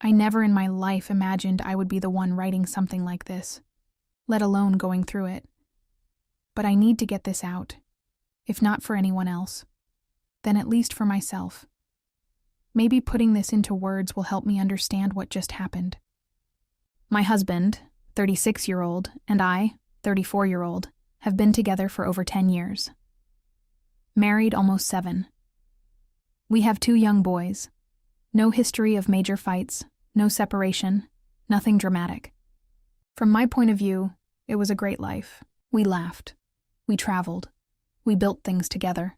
I never in my life imagined I would be the one writing something like this, let alone going through it. But I need to get this out. If not for anyone else, then at least for myself. Maybe putting this into words will help me understand what just happened. My husband, 36-year-old, and I, 34-year-old, have been together for over 10 years. Married almost 7. We have 2 young boys. No history of major fights, no separation, nothing dramatic. From my point of view, it was a great life. We laughed. We traveled. We built things together.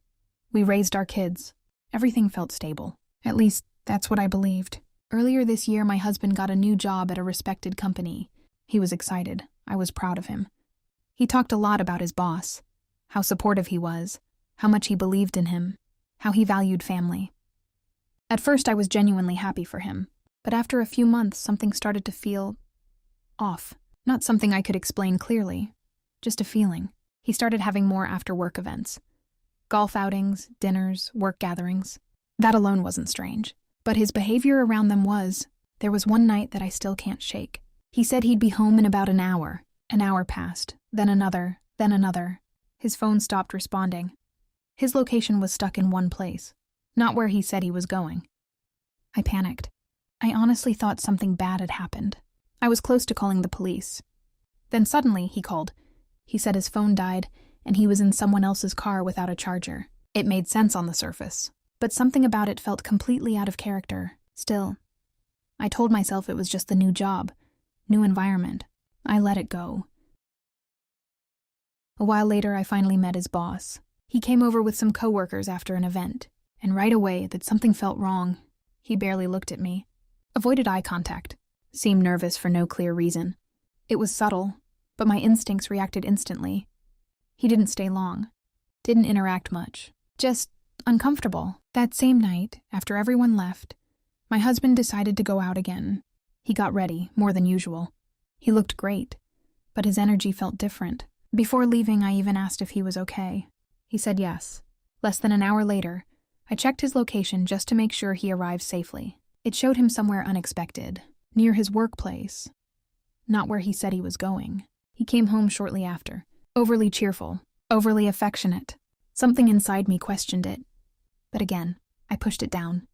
We raised our kids. Everything felt stable. At least, that's what I believed. Earlier this year, my husband got a new job at a respected company. He was excited. I was proud of him. He talked a lot about his boss, how supportive he was, how much he believed in him, how he valued family. At first, I was genuinely happy for him, but after a few months, something started to feel off. Not something I could explain clearly, just a feeling. He started having more after-work events. Golf outings, dinners, work gatherings. That alone wasn't strange, but his behavior around them was. There was one night that I still can't shake. He said he'd be home in about an hour. An hour passed, then another, then another. His phone stopped responding. His location was stuck in one place, not where he said he was going. I panicked. I honestly thought something bad had happened. I was close to calling the police. Then suddenly, he called. He said his phone died, and he was in someone else's car without a charger. It made sense on the surface, but something about it felt completely out of character. Still, I told myself it was just the new job, new environment. I let it go. A while later, I finally met his boss. He came over with some coworkers after an event, and right away that something felt wrong. He barely looked at me, avoided eye contact, seemed nervous for no clear reason. It was subtle, but my instincts reacted instantly. He didn't stay long, didn't interact much, just uncomfortable. That same night, after everyone left, my husband decided to go out again. He got ready, more than usual. He looked great, but his energy felt different. Before leaving, I even asked if he was okay. He said yes. Less than an hour later, I checked his location just to make sure he arrived safely. It showed him somewhere unexpected, near his workplace, not where he said he was going. He came home shortly after, overly cheerful, overly affectionate. Something inside me questioned it. But again, I pushed it down.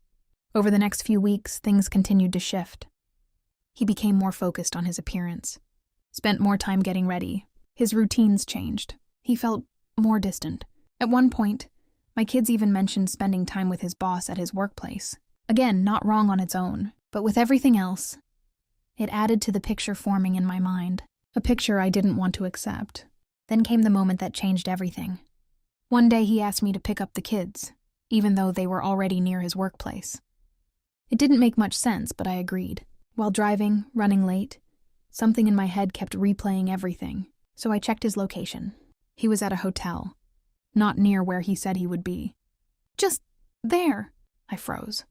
Over the next few weeks, things continued to shift. He became more focused on his appearance, spent more time getting ready. His routines changed. He felt more distant. At one point, my kids even mentioned spending time with his boss at his workplace. Again, not wrong on its own, but with everything else, it added to the picture forming in my mind, a picture I didn't want to accept. Then came the moment that changed everything. One day he asked me to pick up the kids, even though they were already near his workplace. It didn't make much sense, but I agreed. While driving, running late, something in my head kept replaying everything, so I checked his location. He was at a hotel, not near where he said he would be. Just there, I froze.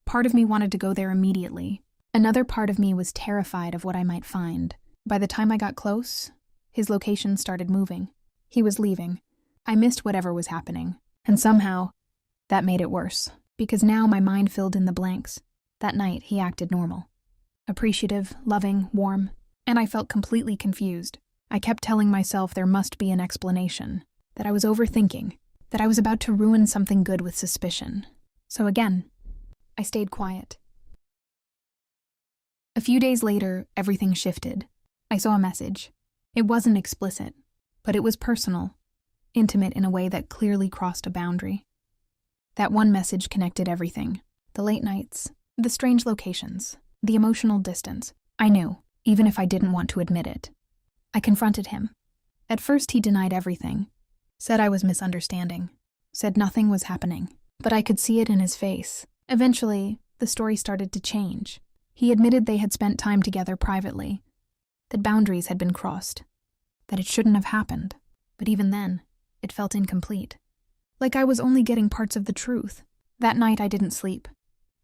Part of me wanted to go there immediately. Another part of me was terrified of what I might find. By the time I got close, his location started moving. He was leaving. I missed whatever was happening. And somehow, that made it worse, because now my mind filled in the blanks. That night, he acted normal. Appreciative, loving, warm, and I felt completely confused. I kept telling myself there must be an explanation, that I was overthinking, that I was about to ruin something good with suspicion. So again, I stayed quiet. A few days later, everything shifted. I saw a message. It wasn't explicit, but it was personal, intimate in a way that clearly crossed a boundary. That one message connected everything. The late nights, the strange locations, the emotional distance. I knew, even if I didn't want to admit it. I confronted him. At first he denied everything, said I was misunderstanding, said nothing was happening, but I could see it in his face. Eventually, the story started to change. He admitted they had spent time together privately, that boundaries had been crossed, that it shouldn't have happened. But even then, it felt incomplete. Like I was only getting parts of the truth. That night I didn't sleep.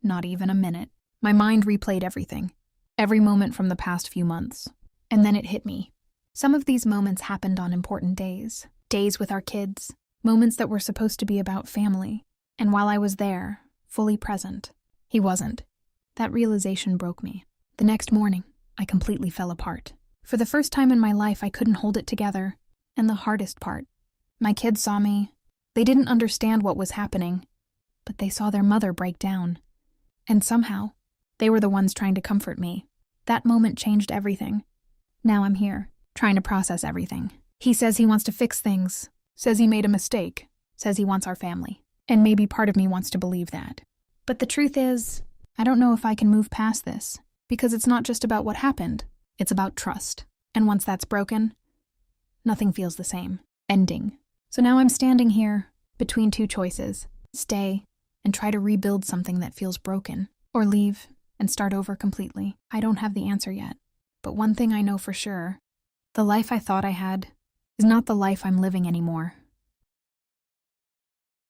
Not even a minute. My mind replayed everything, every moment from the past few months. And then it hit me. Some of these moments happened on important days. Days with our kids. Moments that were supposed to be about family. And while I was there, fully present, he wasn't. That realization broke me. The next morning, I completely fell apart. For the first time in my life, I couldn't hold it together. And the hardest part, my kids saw me. They didn't understand what was happening, but they saw their mother break down. And somehow, they were the ones trying to comfort me. That moment changed everything. Now I'm here, trying to process everything. He says he wants to fix things, says he made a mistake, says he wants our family. And maybe part of me wants to believe that. But the truth is, I don't know if I can move past this, because it's not just about what happened, it's about trust. And once that's broken, nothing feels the same. Ending. So now I'm standing here, between two choices. Stay, and try to rebuild something that feels broken, or leave, and start over completely. I don't have the answer yet, but one thing I know for sure, the life I thought I had is not the life I'm living anymore.